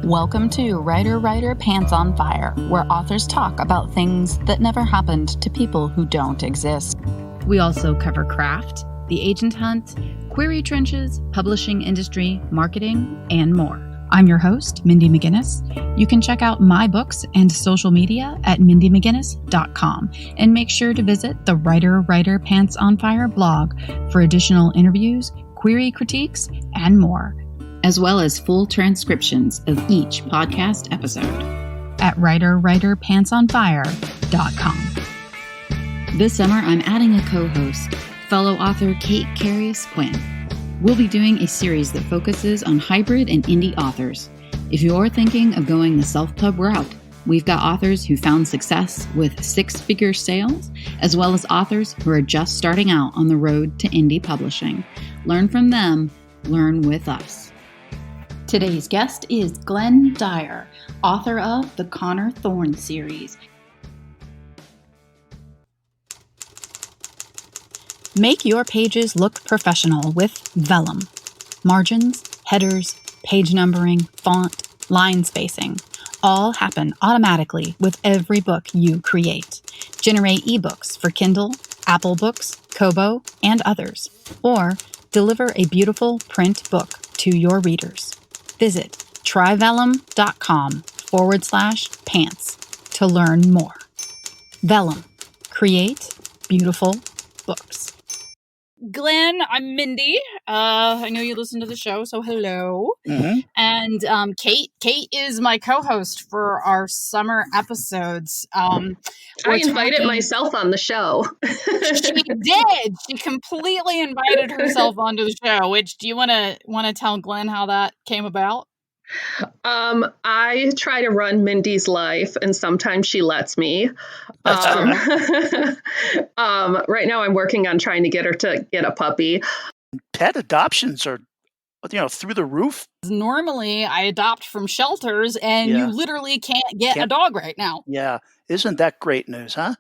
Welcome to Writer Pants on Fire, where authors talk about things that never happened to people who don't exist. We also cover craft, the agent hunt, query trenches, publishing industry, marketing, and more. I'm your host, Mindy McGinnis. You can check out my books and social media at mindymcginnis.com, and make sure to visit the Writer Pants on Fire blog for additional interviews, query critiques, and more, as well as full transcriptions of each podcast episode at writerpantsonfire.com. This summer, I'm adding a co-host, fellow author Kate Carius-Quinn. We'll be doing a series that focuses on hybrid and indie authors. If you're thinking of going the self-pub route, we've got authors who found success with six-figure sales, as well as authors who are just starting out on the road to indie publishing. Learn from them, learn with us. Today's guest is Glenn Dyer, author of the Conor Thorn series. Make your pages look professional with Vellum. Margins, headers, page numbering, font, line spacing, all happen automatically with every book you create. Generate ebooks for Kindle, Apple Books, Kobo, and others, or deliver a beautiful print book to your readers. Visit tryvellum.com/pants to learn more. Vellum. Create beautiful books. Glenn, I'm Mindy. I know you listen to the show, so hello. Mm-hmm. And Kate is my co-host for our summer episodes. I invited myself on the show. She did. She completely invited herself onto the show. Which, do you want to tell Glenn how that came about? I try to run Mindy's life, and sometimes she lets me. That's true. Right now, I'm working on trying to get her to get a puppy. Pet adoptions are, through the roof. Normally, I adopt from shelters, and you literally can't get a dog right now. Yeah. Isn't that great news, huh?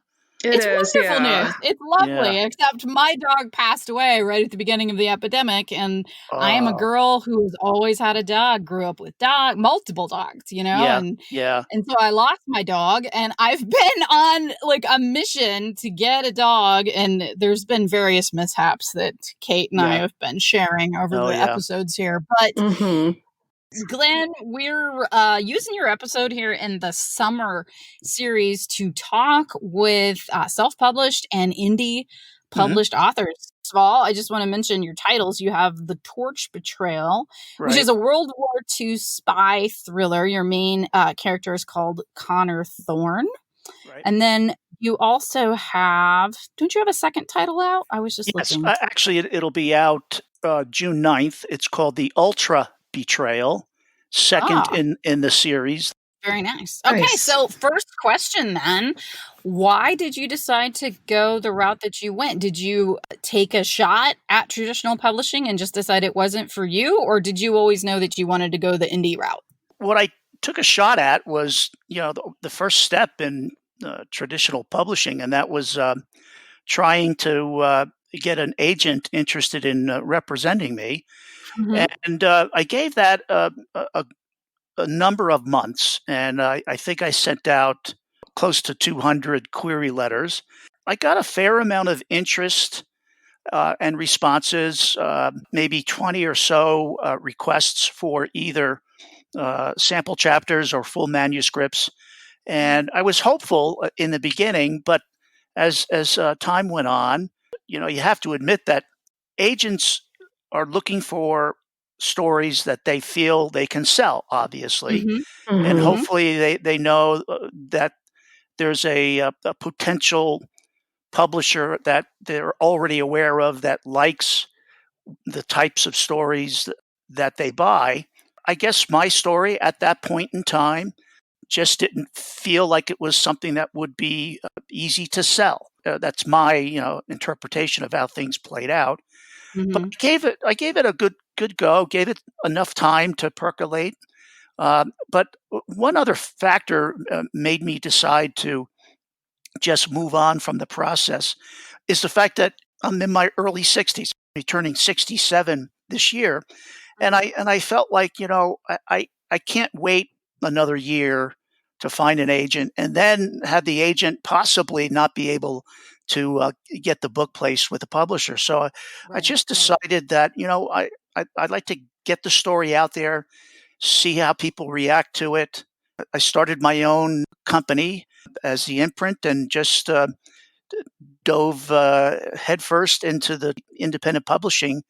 It's wonderful news. It's lovely, except my dog passed away right at the beginning of the epidemic, and I am a girl who has always had a dog, grew up with multiple dogs, and so I lost my dog, and I've been on a mission to get a dog, and there's been various mishaps that Kate and I have been sharing over the episodes here, but Glenn, we're using your episode here in the summer series to talk with self-published and indie published authors. First of all, I just want to mention your titles. You have The Torch Betrayal, which is a World War II spy thriller. Your main character is called Conor Thorn. Right. And then you also don't you have a second title out? I was just looking. Actually, it'll be out June 9th. It's called The Ultra Betrayal, second in the series. Very nice. Okay, so first question then. Why did you decide to go the route that you went? Did you take a shot at traditional publishing and just decide it wasn't for you? Or did you always know that you wanted to go the indie route? What I took a shot at was, the first step in traditional publishing, and that was trying to get an agent interested in representing me. Mm-hmm. And I gave that a number of months, and I think I sent out close to 200 query letters. I got a fair amount of interest and responses, maybe 20 or so requests for either sample chapters or full manuscripts. And I was hopeful in the beginning, but as time went on, you have to admit that agents are looking for stories that they feel they can sell, obviously. Mm-hmm. Mm-hmm. And hopefully they know that there's a potential publisher that they're already aware of that likes the types of stories that they buy. I guess my story at that point in time just didn't feel like it was something that would be easy to sell. That's my interpretation of how things played out. Mm-hmm. But I gave it a good go. Gave it enough time to percolate. But one other factor made me decide to just move on from the process is the fact that I'm in my early 60s, turning 67 this year, and I felt like I can't wait another year to find an agent, and then had the agent possibly not be able to get the book placed with the publisher. So I Right, just right. decided that, I'd like to get the story out there, see how people react to it. I started my own company as the imprint and just dove headfirst into the independent publishing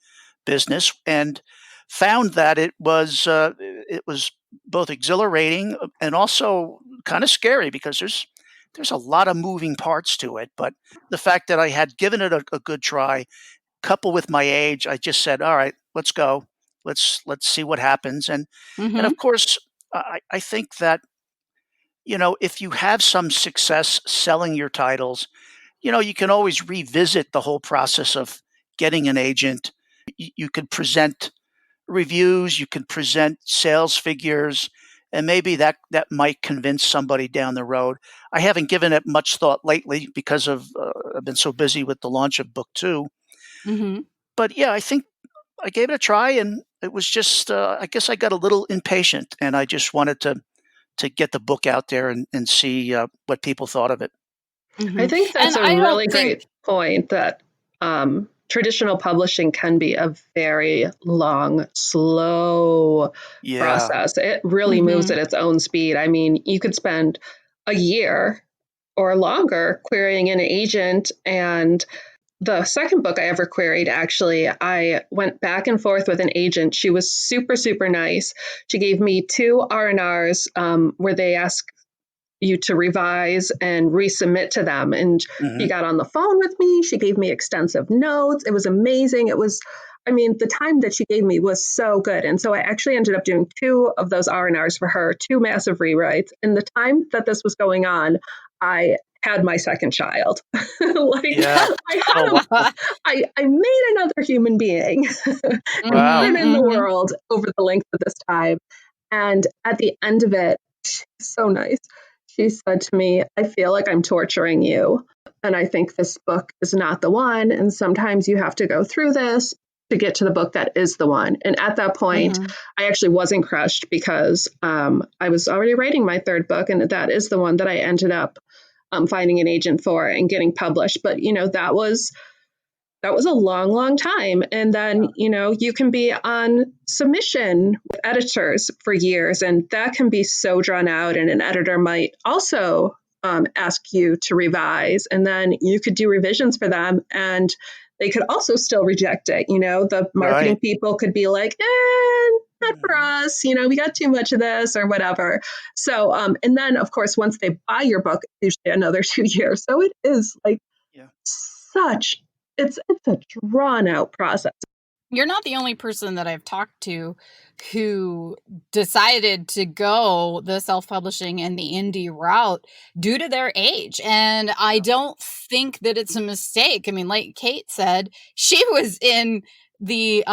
business and found that it was both exhilarating and also kind of scary because there's a lot of moving parts to it. But the fact that I had given it a good try, coupled with my age, I just said, "All right, let's go. Let's see what happens." And Mhm. of course, I think that if you have some success selling your titles, you can always revisit the whole process of getting an agent. You could present reviews, you can present sales figures, and maybe that might convince somebody down the road. I haven't given it much thought lately because I've been so busy with the launch of book 2. Mhm. But yeah, I think I gave it a try, and it was just I guess I got a little impatient, and I just wanted to get the book out there and see what people thought of it. I Mhm. think And that's a I don't really think great point that traditional publishing can be a very long, slow Yeah. process. It really moves Mhm. at its own speed. I mean, you could spend a year or longer querying an agent. And the second book I ever queried, actually, I went back and forth with an agent. She was super, super nice. She gave me two R&Rs where they ask you to revise and resubmit to them. And she Hmm. got on the phone with me. She gave me extensive notes. It was amazing. I mean, the time that she gave me was so good. And so I actually ended up doing two of those R&Rs for her, two massive rewrites. And the time that this was going on, I had my second child. Like Yeah. I Oh, had a, wow. I made another human being and put Wow. Mhm, him in the mhm. world over the length of this time. And at the end of it, so nice. She said to me, I feel like I'm torturing you. And I think this book is not the one. And sometimes you have to go through this to get to the book that is the one. And at that point, Mhm. I actually wasn't crushed because I was already writing my third book. And that is the one that I ended up finding an agent for and getting published. But, that was a long, long time. And then, you can be on submission with editors for years, and that can be so drawn out. And an editor might also ask you to revise, and then you could do revisions for them. And they could also still reject it. The marketing Right. people could be like, not for Mhm. us, we got too much of this or whatever. So, and then of course, once they buy your book, it's usually another 2 years. So it is like Yeah. such it's a drawn out process. You're not the only person that I've talked to who decided to go the self-publishing and the indie route due to their age, and I Yeah. don't think that it's a mistake. I mean, like Kate said, she was in the,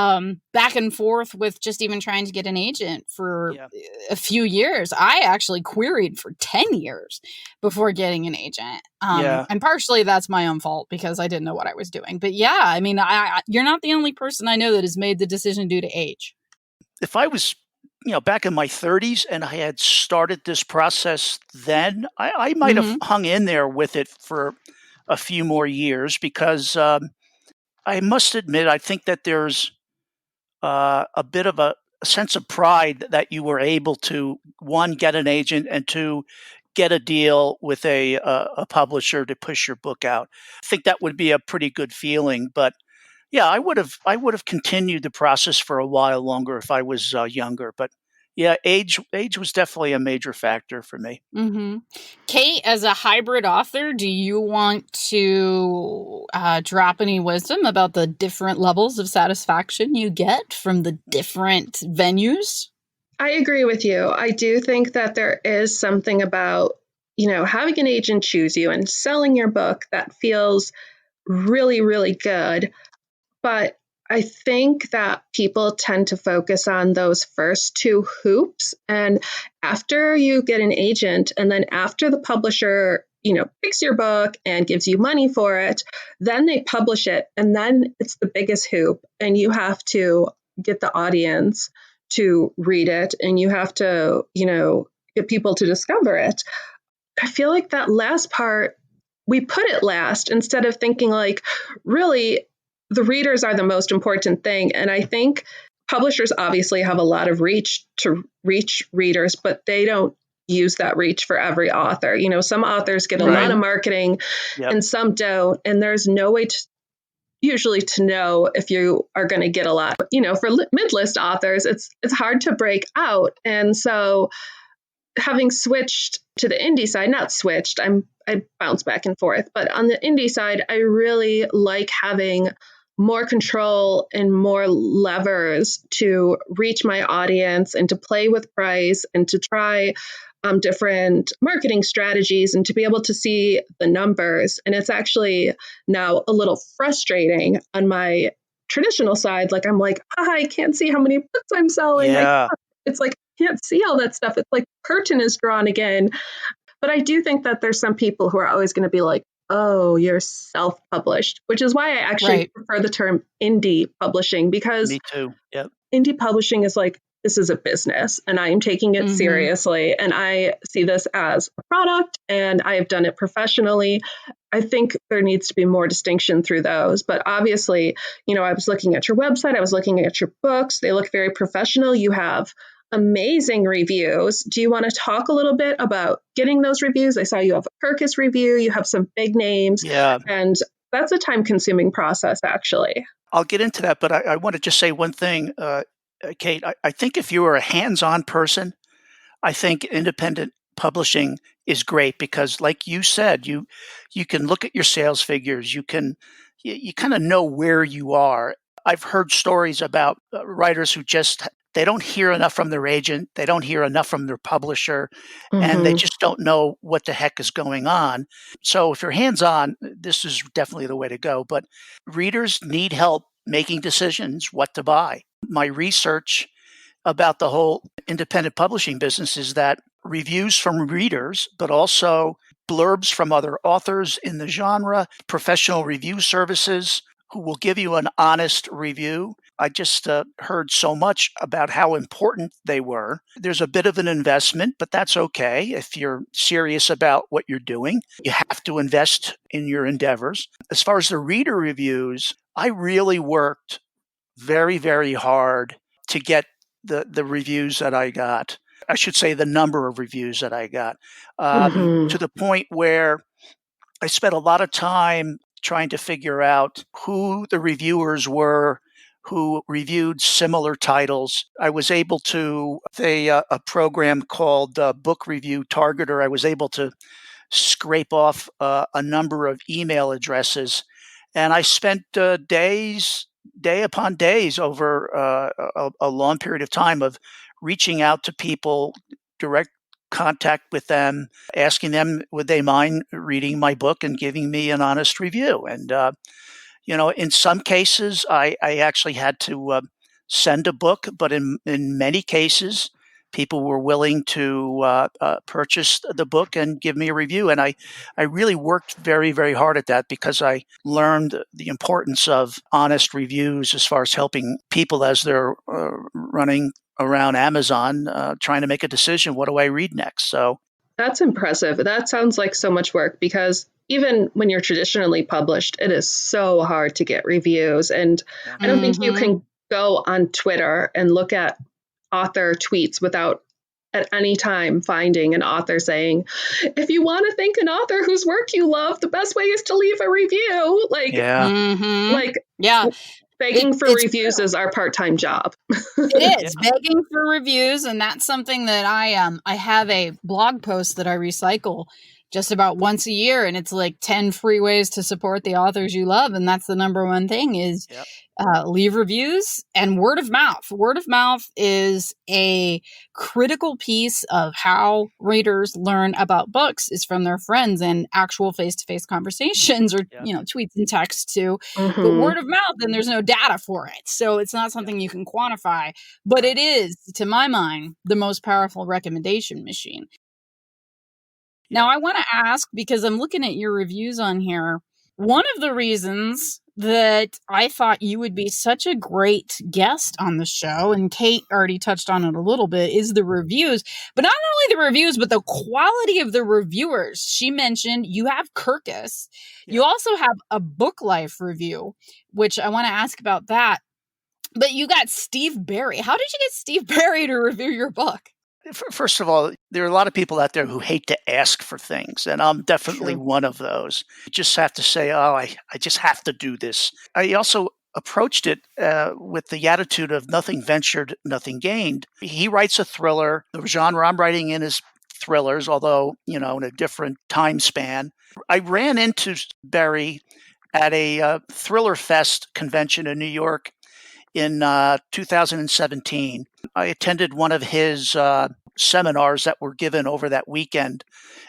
back and forth with just even trying to get an agent for Yeah. a few years. I actually queried for 10 years before getting an agent. Yeah. And partially that's my own fault because I didn't know what I was doing. But yeah, I mean, you're not the only person I know that has made the decision due to age. If I was, back in my 30s and I had started this process then, I might have Mhm. hung in there with it for a few more years because I must admit, I think that there's a bit of a sense of pride that you were able to, one, get an agent, and two, get a deal with a publisher to push your book out. I think that would be a pretty good feeling. But yeah, I would have continued the process for a while longer if I was younger. But yeah, age was definitely a major factor for me. Mhm. Kate, as a hybrid author, do you want to drop any wisdom about the different levels of satisfaction you get from the different venues? I agree with you. I do think that there is something about, having an agent choose you and selling your book that feels really, really good. But I think that people tend to focus on those first two hoops. And after you get an agent, and then after the publisher, picks your book and gives you money for it, then they publish it. And then it's the biggest hoop. And you have to get the audience to read it. And you have to, get people to discover it. I feel like that last part, we put it last instead of thinking like, really, the readers are the most important thing. And I think publishers obviously have a lot of reach to reach readers, but they don't use that reach for every author. You know, some authors get a lot of marketing and some don't. And there's no way usually to know if you are going to get a lot. You know, for mid-list authors, it's hard to break out. And so having switched to the indie side, not switched, I bounce back and forth, but on the indie side, I really like having more control and more levers to reach my audience and to play with price and to try different marketing strategies and to be able to see the numbers. And it's actually now a little frustrating on my traditional side. Like, I'm like, I can't see how many books I'm selling. Yeah. It's like, I can't see all that stuff. It's like curtain is drawn again. But I do think that there's some people who are always going to be like, oh, you're self-published, which is why I actually prefer the term indie publishing, because me too. Yep. Indie publishing is like, this is a business and I am taking it seriously. And I see this as a product and I have done it professionally. I think there needs to be more distinction through those. But obviously, you know, I was looking at your website, I was looking at your books. They look very professional. You have amazing reviews. Do you want to talk a little bit about getting those reviews? I saw you have a Kirkus review. You have some big names. Yeah. And that's a time-consuming process, actually. I'll get into that, but I want to just say one thing, Kate. I think if you are a hands-on person, I think independent publishing is great because, like you said, you can look at your sales figures. You kind of know where you are. I've heard stories about writers who they don't hear enough from their agent. They don't hear enough from their publisher, and they just don't know what the heck is going on. So if you're hands-on, this is definitely the way to go. But readers need help making decisions what to buy. My research about the whole independent publishing business is that reviews from readers, but also blurbs from other authors in the genre, professional review services who will give you an honest review. I just heard so much about how important they were. There's a bit of an investment, but that's okay. If you're serious about what you're doing, you have to invest in your endeavors. As far as the reader reviews, I really worked very, very hard to get the reviews that I got. I should say the number of reviews that I got, to the point where I spent a lot of time trying to figure out who the reviewers were who reviewed similar titles. I was able to, a program called Book Review Targeter, I was able to scrape off a number of email addresses. And I spent day upon days over a long period of time of reaching out to people, direct contact with them, asking them would they mind reading my book and giving me an honest review. And in some cases, I actually had to send a book, but in many cases, people were willing to purchase the book and give me a review. And I really worked very, very hard at that because I learned the importance of honest reviews as far as helping people as they're running around Amazon trying to make a decision. What do I read next? So that's impressive. That sounds like so much work because even when you're traditionally published, it is so hard to get reviews. And I don't think you can go on Twitter and look at author tweets without at any time finding an author saying, if you want to thank an author whose work you love, the best way is to leave a review. Begging for reviews is our part-time job. It is begging for reviews, and that's something that I have a blog post that I recycle just about once a year, and it's like 10 free ways to support the authors you love, and that's the number one thing is leave reviews and word of mouth. Word of mouth is a critical piece of how readers learn about books is from their friends and actual face-to-face conversations or tweets and texts too. But word of mouth, then there's no data for it. So it's not something you can quantify, but it is, to my mind, the most powerful recommendation machine. Now, I want to ask, because I'm looking at your reviews on here, one of the reasons that I thought you would be such a great guest on the show, and Kate already touched on it a little bit, is the reviews. But not only the reviews, but the quality of the reviewers. She mentioned you have Kirkus. Yeah. You also have a Book Life review, which I want to ask about that. But you got Steve Berry. How did you get Steve Berry to review your book? First of all, there are a lot of people out there who hate to ask for things, and I'm definitely one of those. You just have to say, oh, I just have to do this. I also approached it with the attitude of nothing ventured, nothing gained. He writes a thriller. The genre I'm writing in is thrillers, although, in a different time span. I ran into Berry at a Thriller Fest convention in New York in 2017. I attended one of his seminars that were given over that weekend,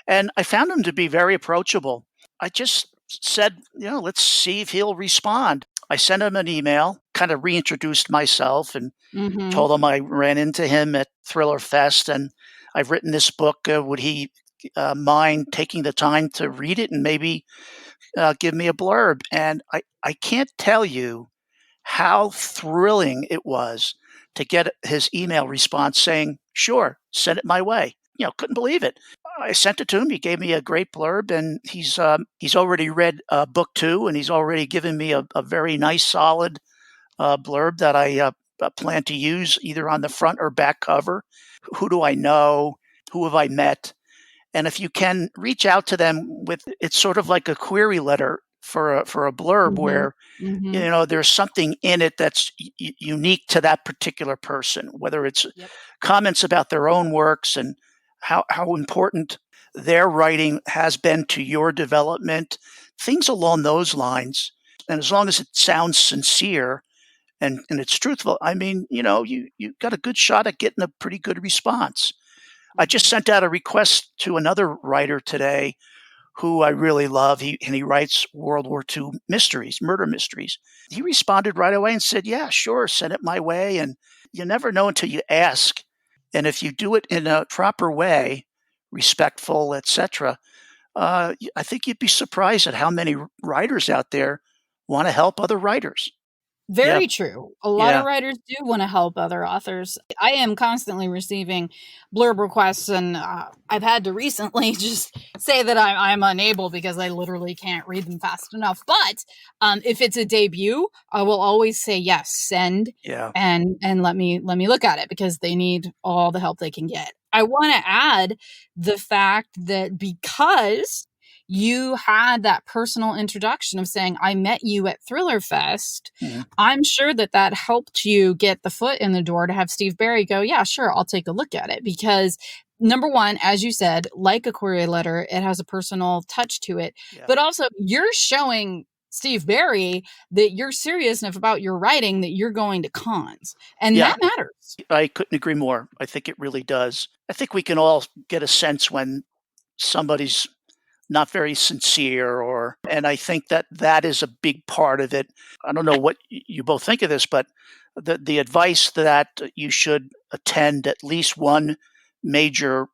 and I found him to be very approachable. I just said, let's see if he'll respond. I sent him an email, kind of reintroduced myself, and told him I ran into him at Thriller Fest, and I've written this book. Would he mind taking the time to read it and maybe give me a blurb? And I can't tell you how thrilling it was to get his email response saying, sure, send it my way. Couldn't believe it. I sent it to him. He gave me a great blurb, and he's already read book 2, and he's already given me a very nice, solid blurb that I plan to use either on the front or back cover. Who do I know? Who have I met? And if you can reach out to them it's sort of like a query letter for a blurb where there's something in it that's unique to that particular person, whether it's comments about their own works and how important their writing has been to your development, things along those lines. And as long as it sounds sincere and it's truthful, you got a good shot at getting a pretty good response. I just sent out a request to another writer today who I really love. He writes World War II mysteries, murder mysteries. He responded right away and said, yeah, sure, send it my way. And you never know until you ask. And if you do it in a proper way, respectful, etc., I think you'd be surprised at how many writers out there want to help other writers. Very true. A lot of writers do want to help other authors. I am constantly receiving blurb requests, and I've had to recently just say that I'm unable because I literally can't read them fast enough. But if it's a debut, I will always say yes, send, and let me look at it because they need all the help they can get. I want to add the fact that because you had that personal introduction of saying, I met you at Thriller Fest. I'm sure that helped you get the foot in the door to have Steve Berry go, yeah, sure, I'll take a look at it. Because number one, as you said, like a query letter, it has a personal touch to it. But also you're showing Steve Berry that you're serious enough about your writing that you're going to cons. And that matters. I couldn't agree more. I think it really does. I think we can all get a sense when somebody's not very sincere, and I think that is a big part of it. I don't know what you both think of this, but the advice that you should attend at least one major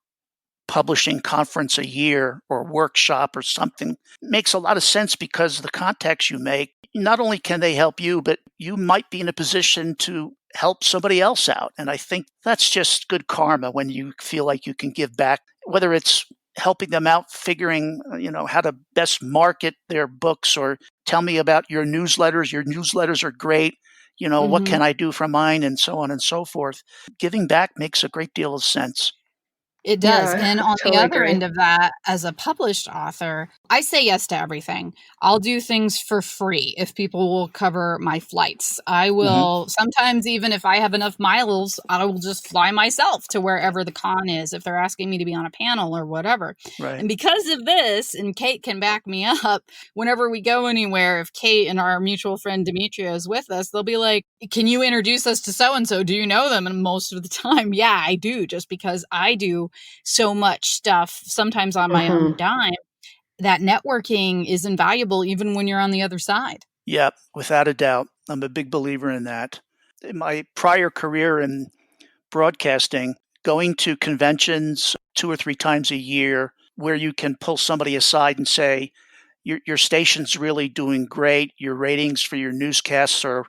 publishing conference a year or workshop or something makes a lot of sense, because the contacts you make, not only can they help you, but you might be in a position to help somebody else out. And I think that's just good karma when you feel like you can give back, whether it's helping them out figuring, how to best market their books, or tell me about your newsletters. Your newsletters are great. What can I do for mine, and so on and so forth. Giving back makes a great deal of sense. It does. And on the other end of that, as a published author, I say yes to everything. I'll do things for free if people will cover my flights. I will, sometimes even if I have enough miles, I will just fly myself to wherever the con is if they're asking me to be on a panel or whatever. And because of this, and Kate can back me up, whenever we go anywhere, if Kate and our mutual friend Demetria is with us, they'll be like, can you introduce us to so-and-so? Do you know them? And most of the time, yeah, I do, just because I do so much stuff, sometimes on my own dime. That networking is invaluable even when you're on the other side. Yeah, without a doubt. I'm a big believer in that. In my prior career in broadcasting, going to conventions 2 or 3 times a year where you can pull somebody aside and say, your station's really doing great. Your ratings for your newscasts are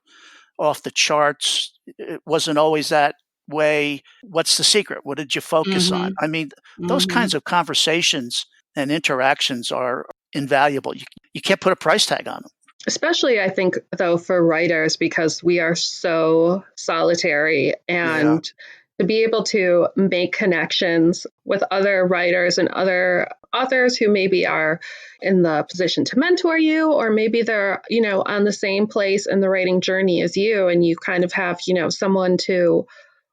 off the charts. It wasn't always that way. What's the secret? What did you focus on? Mhm. I mean, those Mhm. kinds of conversations and interactions are invaluable. You can't put a price tag on them. Especially, I think, though, for writers, because we are so solitary, Yeah. and to be able to make connections with other writers and other authors who maybe are in the position to mentor you, or maybe they're, on the same place in the writing journey as you, and you kind of have, someone to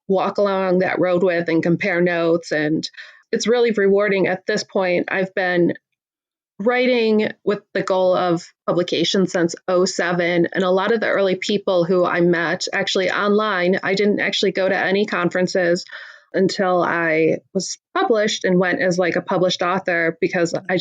walk along that road with and compare notes. And it's really rewarding. At this point, I've been writing with the goal of publication since '07, and a lot of the early people who I met actually online, I didn't actually go to any conferences until I was published and went as like a published author, because I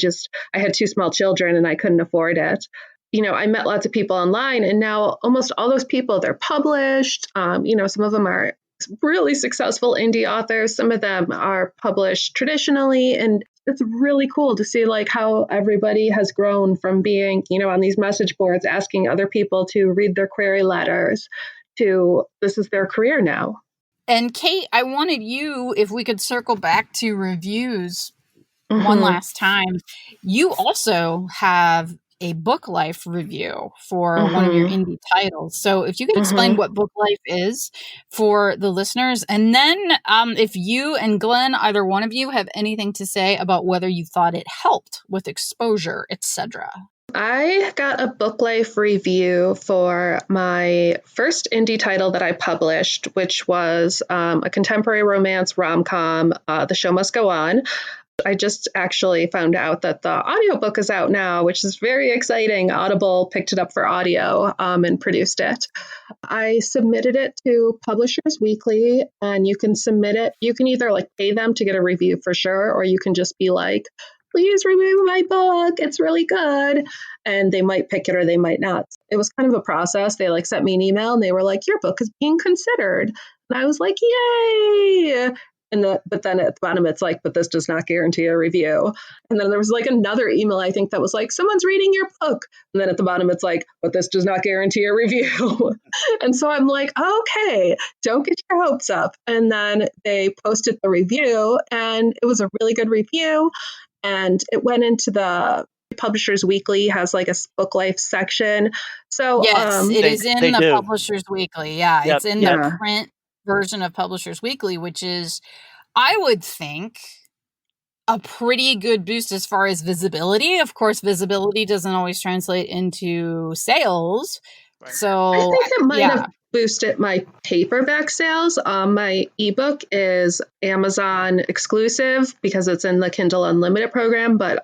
had two small children and I couldn't afford it. I met lots of people online, and now almost all those people, they're published. Some of them are really successful indie authors. Some of them are published traditionally, and it's really cool to see like how everybody has grown from being, on these message boards asking other people to read their query letters to this is their career now. And Kate, I wanted you, if we could circle back to reviews one Mm-hmm. last time. You also have a Book Life review for one of your Mm-hmm. indie titles. So if you could explain Mm-hmm. what Book Life is for the listeners, and then if you and Glenn, either one of you, have anything to say about whether you thought it helped with exposure, etc. I got a Book Life review for my first indie title that I published, which was a contemporary romance rom-com, The Show Must Go On. I just actually found out that the audiobook is out now, which is very exciting. Audible picked it up for audio and produced it. I submitted it to Publishers Weekly, and you can submit it. You can either like pay them to get a review for sure, or you can just be like, please review my book. It's really good. And they might pick it or they might not. It was kind of a process. They like sent me an email and they were like, your book is being considered. And I was like, yay. But then at the bottom, it's like, but this does not guarantee a review. And then there was like another email, I think, that was like, someone's reading your book. And then at the bottom, it's like, but this does not guarantee a review. And so I'm like, okay, don't get your hopes up. And then they posted the review, and it was a really good review. And it went into the Publishers Weekly, has like a Book Life section. So Yes, it is in They the do. Publishers Weekly. Yeah, Yep. it's in the yeah. print version of Publishers Weekly, which is, I would think, a pretty good boost as far as visibility. Of course, visibility doesn't always translate into sales. Right. So, I think it might yeah. have boosted my paperback sales. My ebook is Amazon exclusive because it's in the Kindle Unlimited program, but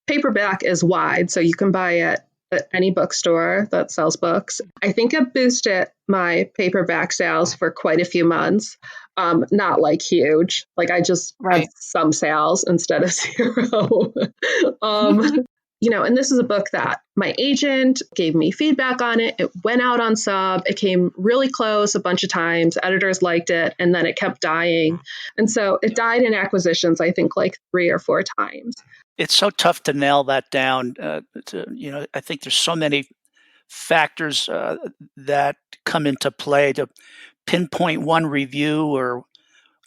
paperback is wide, so you can buy it at any bookstore that sells books. I think it boosted my paperback sales for quite a few months. Not like huge. Like I just had Right. some sales instead of zero. And this is a book that my agent gave me feedback on it. It went out on sub. It came really close a bunch of times. Editors liked it, and then it kept dying. And so it died in acquisitions, I think, like 3 or 4 times. It's so tough to nail that down. I think there's so many factors that come into play. To pinpoint one review or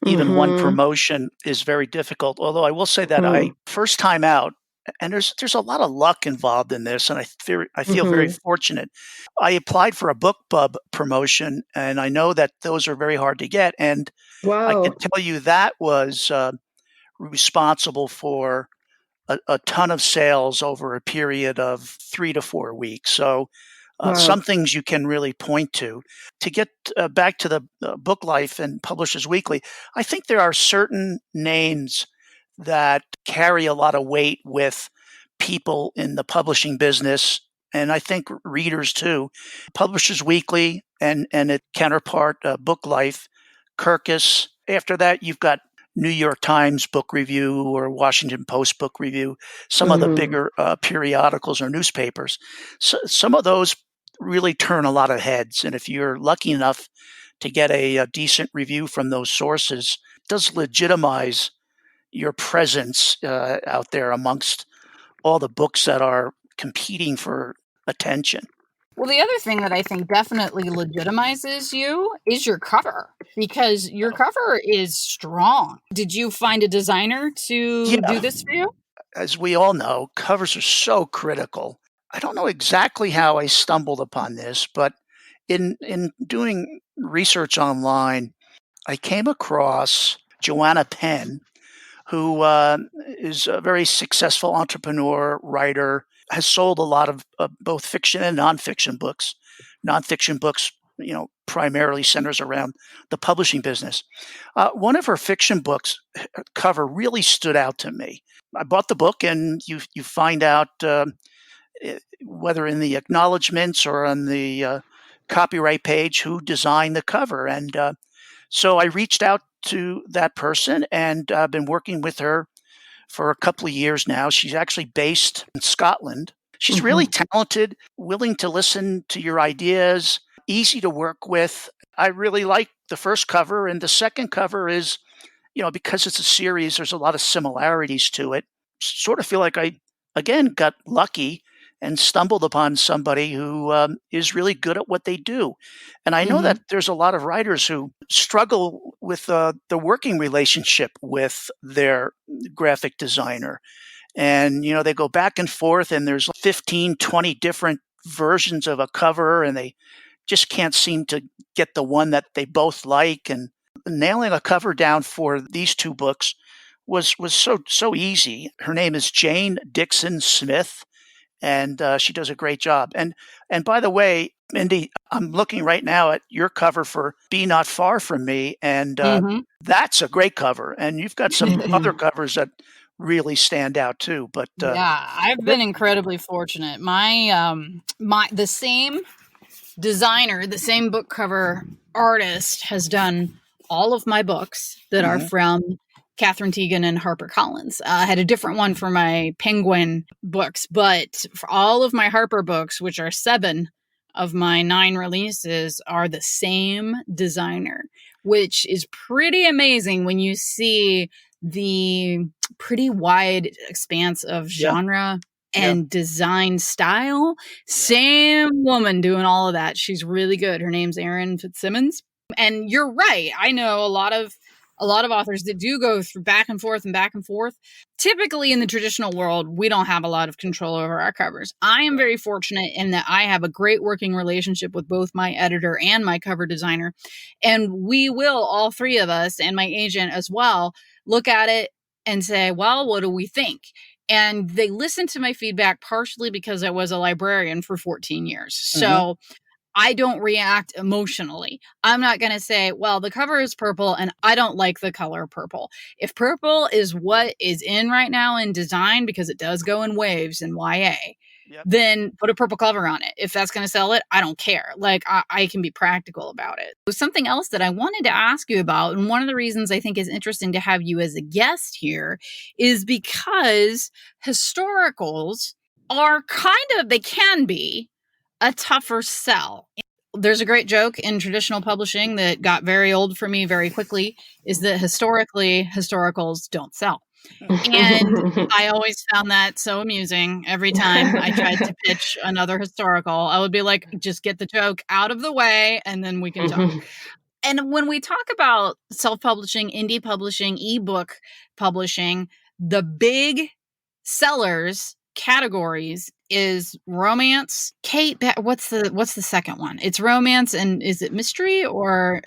even one Mm-hmm. promotion is very difficult. Although I will say that Mm-hmm. first time out, and there's a lot of luck involved in this, and I feel very Mm-hmm. fortunate. I applied for a BookBub promotion, and I know that those are very hard to get. And I can Wow. tell you that was responsible for a ton of sales over a period of 3 to 4 weeks. So some Wow. things you can really point to. To get back to the Book Life and Publishers Weekly, I think there are certain names that carry a lot of weight with people in the publishing business, and I think readers too. Publishers Weekly and its counterpart, Book Life, Kirkus. After that, you've got New York Times Book Review or Washington Post Book Review, some of the Mm-hmm. bigger periodicals or newspapers. So some of those really turn a lot of heads. And if you're lucky enough to get a decent review from those sources, it does legitimize your presence out there amongst all the books that are competing for attention. Well, the other thing that I think definitely legitimizes you is your cover, because your cover is strong. Did you find a designer to do this for you? As we all know, covers are so critical. I don't know exactly how I stumbled upon this, but in doing research online, I came across Joanna Penn, who is a very successful entrepreneur, writer, has sold a lot of both fiction and nonfiction books. Nonfiction books, primarily centers around the publishing business. One of her fiction books cover really stood out to me. I bought the book, and you find out whether in the acknowledgments or on the copyright page who designed the cover, and so I reached out to that person, and I've been working with her for a couple of years now. She's actually based in Scotland. She's really talented, willing to listen to your ideas, easy to work with. I really like the first cover, and the second cover is, because it's a series, there's a lot of similarities to it. Sort of feel like I, again, got lucky and stumbled upon somebody who is really good at what they do. And I know that there's a lot of writers who struggle with the working relationship with their graphic designer. And, they go back and forth, and there's 15, 20 different versions of a cover, and they just can't seem to get the one that they both like. And nailing a cover down for these two books was so easy. Her name is Jane Dixon Smith, and she does a great job. And by the way, Mindy, I'm looking right now at your cover for Be Not Far From Me, and that's a great cover. And you've got some other covers that really stand out too. But yeah, I've been incredibly fortunate. The same designer, the same book cover artist has done all of my books that are from Catherine Teagan and HarperCollins. I had a different one for my Penguin books, but for all of my Harper books, which are 7 of my 9 releases, are the same designer, which is pretty amazing when you see the pretty wide expanse of genre and design style. Same woman doing all of that. She's really good. Her name's Erin Fitzsimmons. And you're right. I know a lot of authors that do go through back and forth. Typically in the traditional world, we don't have a lot of control over our covers. I am very fortunate in that I have a great working relationship with both my editor and my cover designer. And we will, all 3 of us, and my agent as well, look at it and say, well, what do we think? And they listen to my feedback partially because I was a librarian for 14 years. So I don't react emotionally. I'm not going to say, well, the cover is purple and I don't like the color purple. If purple is what is in right now in design, because it does go in waves in YA, then put a purple cover on it. If that's going to sell it, I don't care. Like, I can be practical about it. Something else that I wanted to ask you about, and one of the reasons I think is interesting to have you as a guest here, is because historicals are they can be a tougher sell. There's a great joke in traditional publishing that got very old for me very quickly, is that historically, historicals don't sell. And I always found that so amusing. Every time I tried to pitch another historical, I would be like, just get the joke out of the way and then we can talk. And when we talk about self-publishing, indie publishing, ebook publishing, the big sellers categories is romance. Kate, what's the second one? It's romance, and is it mystery or?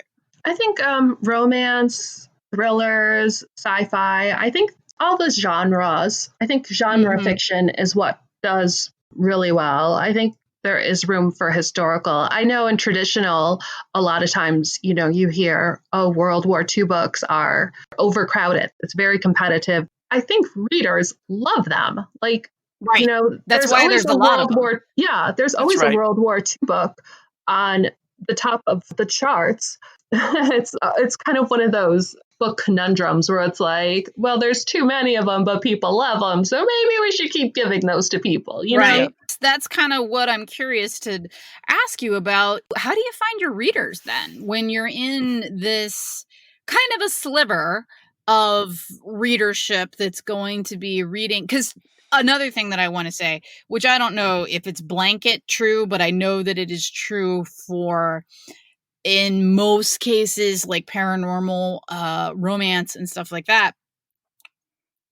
I think romance, thrillers, sci-fi. I think all those genres. I think genre fiction is what does really well. I think there is room for historical. I know in traditional, a lot of times, you hear, World War II books are overcrowded. It's very competitive. I think readers love them. Like, right. That's why there's a lot of them. There's always a World War II book on the top of the charts. It's kind of one of those book conundrums where it's like, well, there's too many of them, but people love them, so maybe we should keep giving those to people. You know? That's kind of what I'm curious to ask you about. How do you find your readers then when you're in this kind of a sliver of readership that's going to be reading? Because another thing that I want to say, which I don't know if it's blanket true, but I know that it is true for, in most cases, like paranormal, romance and stuff like that.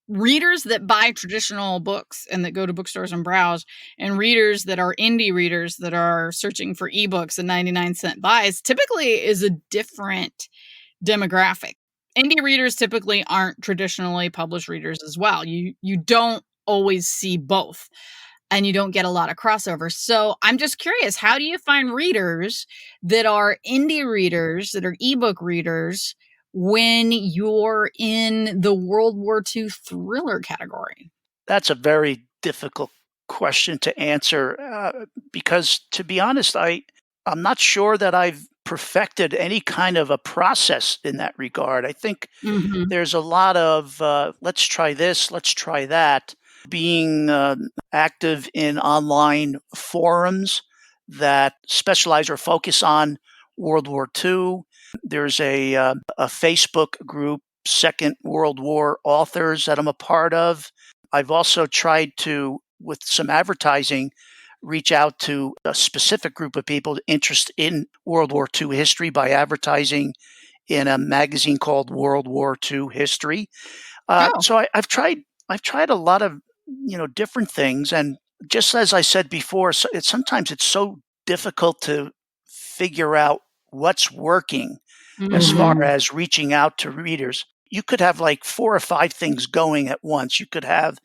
Readers that buy traditional books and that go to bookstores and browse, and readers that are indie readers that are searching for ebooks and 99-cent buys, typically is a different demographic. Indie readers typically aren't traditionally published readers as well. You don't always see both, and you don't get a lot of crossover. So I'm just curious, how do you find readers that are indie readers, that are ebook readers, when you're in the World War II thriller category? That's a very difficult question to answer because, to be honest, I'm not sure that I've perfected any kind of a process in that regard. I think there's a lot of let's try this, let's try that. Being active in online forums that specialize or focus on World War II. There's a Facebook group, Second World War Authors, that I'm a part of. I've also tried to, with some advertising, reach out to a specific group of people interested in World War II history by advertising in a magazine called World War II History. So I've tried a lot of different things, and just as I said before, sometimes it's so difficult to figure out what's working as far as reaching out to readers. You could have like 4 or 5 things going at once. You could have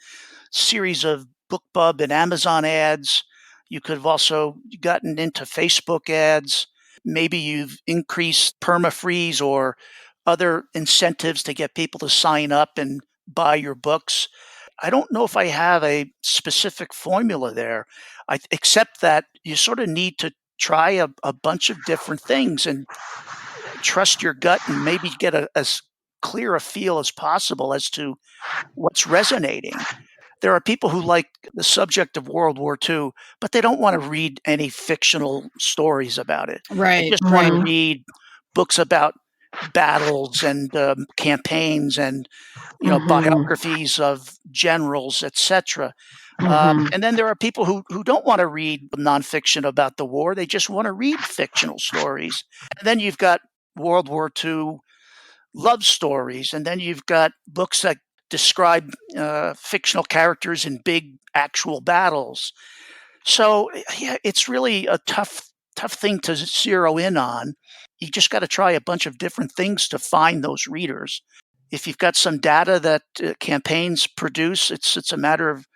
series of BookBub and Amazon ads. You could have also gotten into Facebook ads. Maybe you've increased permafreeze or other incentives to get people to sign up and buy your books. I don't know if I have a specific formula there, except that you sort of need to try a bunch of different things and trust your gut and maybe get as clear a feel as possible as to what's resonating. There are people who like the subject of World War II, but they don't want to read any fictional stories about it. They Right. just want to read books about battles and campaigns and biographies of generals, etc. And then there are people who don't want to read nonfiction about the war. They just want to read fictional stories. And then you've got World War II love stories, and then you've got books that describe fictional characters in big actual battles. So yeah, it's really a tough thing to zero in on. You just got to try a bunch of different things to find those readers. If you've got some data that campaigns produce, it's a matter of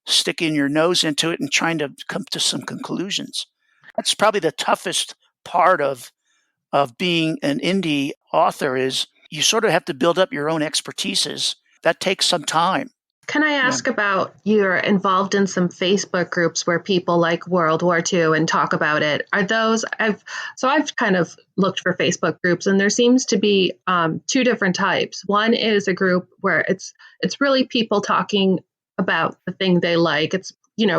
sticking your nose into it and trying to come to some conclusions. That's probably the toughest part of being an indie author, is you sort of have to build up your own expertises. That takes some time. Can I ask about, you're involved in some Facebook groups where people like World War II and talk about it. Are those, I've kind of looked for Facebook groups, and there seems to be 2 different types. One is a group where it's really people talking about the thing they like. It's,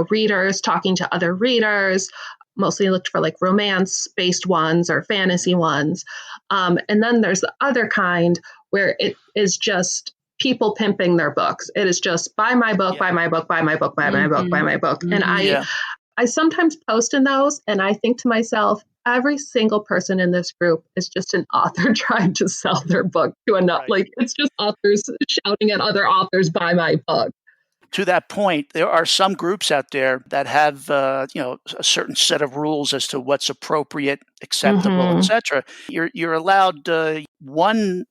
readers talking to other readers. Mostly looked for like romance-based ones or fantasy ones. And then there's the other kind where it is just people pimping their books. It is just buy my book, buy my book, buy my book, buy my book, buy my book. And I sometimes post in those, and I think to myself, every single person in this group is just an author trying to sell their book to another. Right. Like, it's just authors shouting at other authors, buy my book. To that point, there are some groups out there that have a certain set of rules as to what's appropriate, acceptable, etc. You're allowed one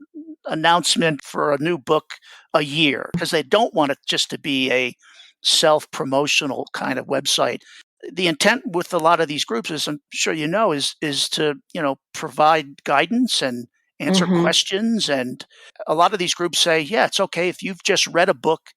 announcement for a new book a year, because they don't want it just to be a self-promotional kind of website. The intent with a lot of these groups, as I'm sure you know, is to provide guidance and answer questions. And a lot of these groups say, yeah, it's okay if you've just read a book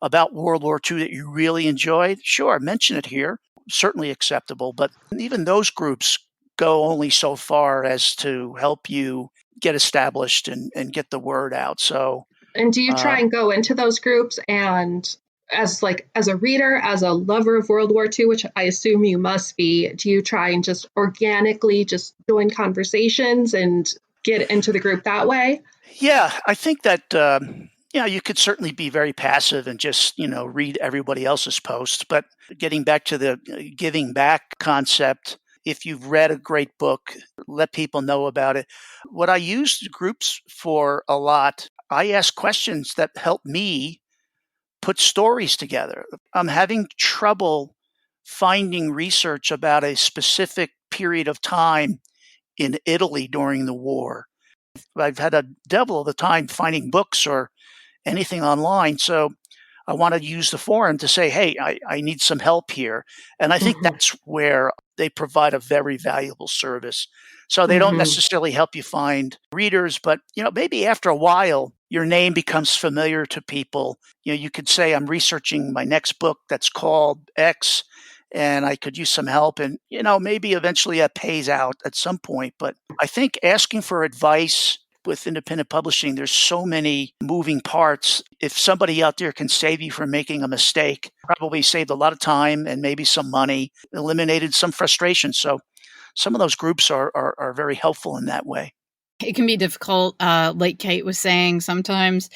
about World War II that you really enjoyed, sure, mention it here, certainly acceptable. But even those groups go only so far as to help you get established and get the word out. So, and do you try and go into those groups and as a reader, as a lover of World War II, which I assume you must be, do you try and just organically just join conversations and get into the group that way? Yeah, I think that Yeah, you could certainly be very passive and just, read everybody else's posts. But getting back to the giving back concept, if you've read a great book, let people know about it. What I use groups for a lot, I ask questions that help me put stories together. I'm having trouble finding research about a specific period of time in Italy during the war. I've had a devil of a time finding books or anything online. So I want to use the forum to say, hey, I need some help here. And I think that's where they provide a very valuable service. So they don't necessarily help you find readers, but maybe after a while, your name becomes familiar to people. You could say, I'm researching my next book that's called X, and I could use some help. And, maybe eventually that pays out at some point. But I think asking for advice with independent publishing, there's so many moving parts. If somebody out there can save you from making a mistake, probably saved a lot of time and maybe some money, eliminated some frustration. So some of those groups are very helpful in that way. It can be difficult, like Kate was saying, sometimes.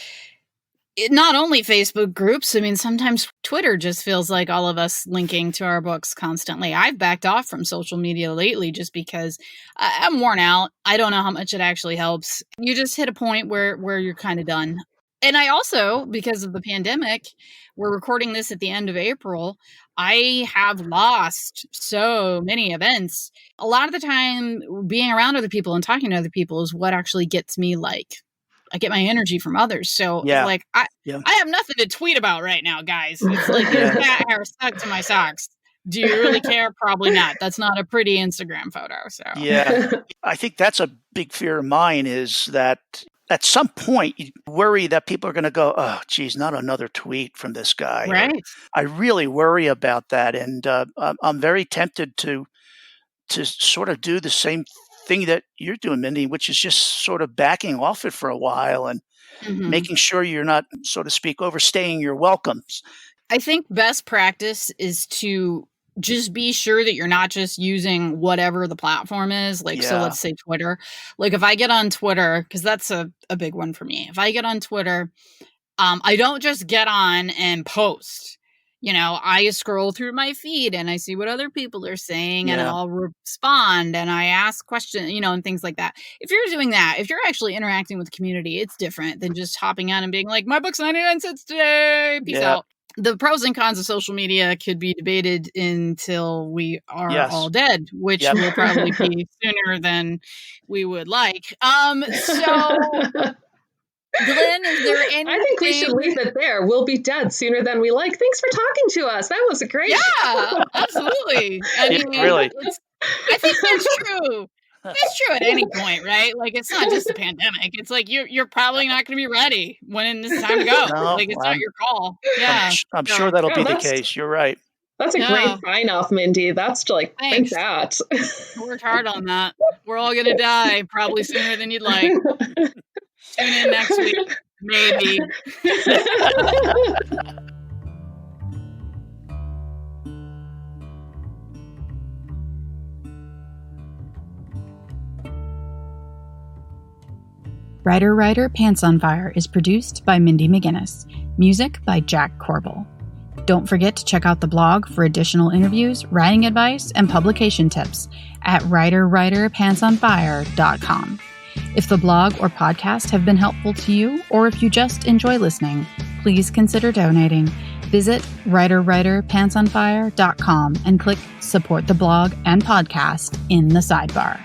Not only Facebook groups, I mean, sometimes Twitter just feels like all of us linking to our books constantly. I've backed off from social media lately just because I'm worn out. I don't know how much it actually helps. You just hit a point where you're kind of done. And I also, because of the pandemic, we're recording this at the end of April, I have lost so many events. A lot of the time, being around other people and talking to other people is what actually gets me I get my energy from others. So I have nothing to tweet about right now, guys. It's like cat hair stuck to my socks. Do you really care? Probably not. That's not a pretty Instagram photo. So yeah, I think that's a big fear of mine, is that at some point you worry that people are going to go, oh, geez, not another tweet from this guy. Right. I really worry about that. And I'm very tempted to sort of do the same thing that you're doing, Mindy, which is just sort of backing off it for a while and making sure you're not, so to speak, overstaying your welcomes. I think best practice is to just be sure that you're not just using whatever the platform is. So let's say Twitter. Like if I get on Twitter, because that's a big one for me. If I get on Twitter, I don't just get on and post. I scroll through my feed and I see what other people are saying and I'll respond and I ask questions, and things like that. If you're doing that, if you're actually interacting with the community, it's different than just hopping on and being like, my book's 99 cents today. Peace out. The pros and cons of social media could be debated until we are all dead, which will probably be sooner than we would like. So... Glenn, is there anything? I think we should leave it there. We'll be dead sooner than we like. Thanks for talking to us. That was great. Yeah, absolutely. I mean, really. I think that's true. That's true at any point, right? Like, it's not just a pandemic. It's like you're probably not going to be ready when it's time to go. No, it's not your call. Yeah, I'm sure that'll be the case. You're right. That's a great sign-off, Mindy. That's thanks that. Worked hard on that. We're all going to die probably sooner than you'd like. Tune in next week, maybe. Writer, Pants on Fire is produced by Mindy McGinnis. Music by Jack Corbel. Don't forget to check out the blog for additional interviews, writing advice, and publication tips at writerpantsonfire.com. If the blog or podcast have been helpful to you, or if you just enjoy listening, please consider donating. Visit writerpantsonfire.com and click Support the Blog and Podcast in the sidebar.